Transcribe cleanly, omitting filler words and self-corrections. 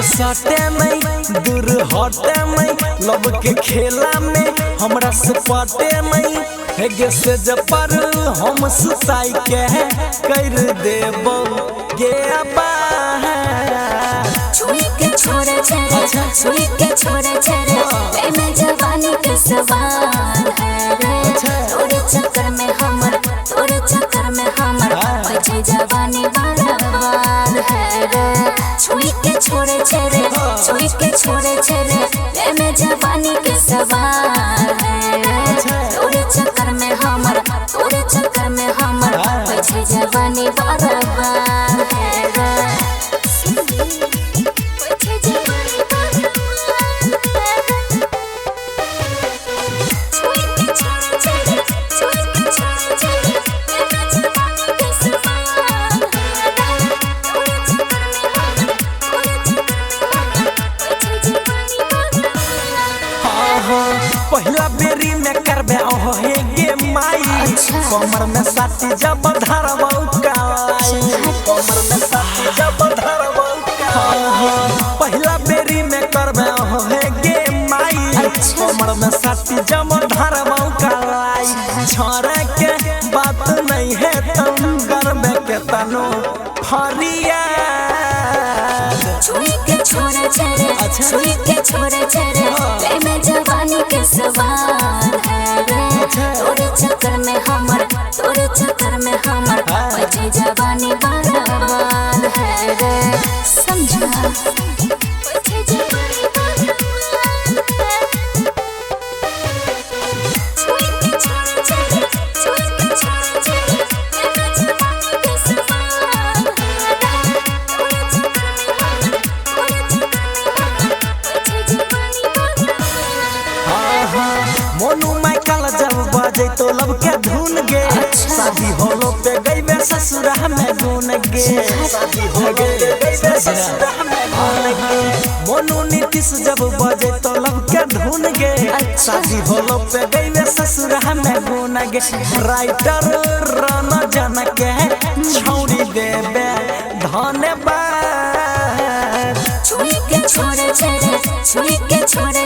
सटे नहीं दूर हटे नहीं लब के खेला में हमरा से पटे नहीं हेगे से जपर हम सुताई के कर देबो गे अबा छुई के छोड़े छरे छुई के छोड़े छरे मैं जवानी के सवाल है रे तोरे चक्कर में हमर बचे जवानी बर्बाद है रे छुई के छोड़े छरे छुई के छोड़े छरे मैं जवानी के सवाल है रे तोरे चक्कर में हमर बचे जवानी बर्बाद है रे पहला बेरी में करबे हे गे माई कमर में साथी जब धरबौ काई कमर में साथी जब धरबौ पहला बेरी में करबे हे गे माई कमर में साथी जब धरबौ काई छोरे के बात नहीं है तुम करबे के तनो फरिया छुई के छोड़े छरे छुई के छोड़े छरे मैं जवानी के सवाल है रे तोरे चक्कर में हमर बचे जवानी बर्बाद है रे समझा मोनू माइकल जब बजे तो लब के धुन गे शादी होलो पे गईबे ससुरा में गुन गे शादी हो गई ससुरा में गुन गे मोनू नीतीश जब बजे तो लब के धुन गे शादी होलो पे गईबे ससुरा में गुन गे राइटर रन जन के छौड़ी देबे धन्यवाद छुई के छोड़े छरे छुई के छोड़े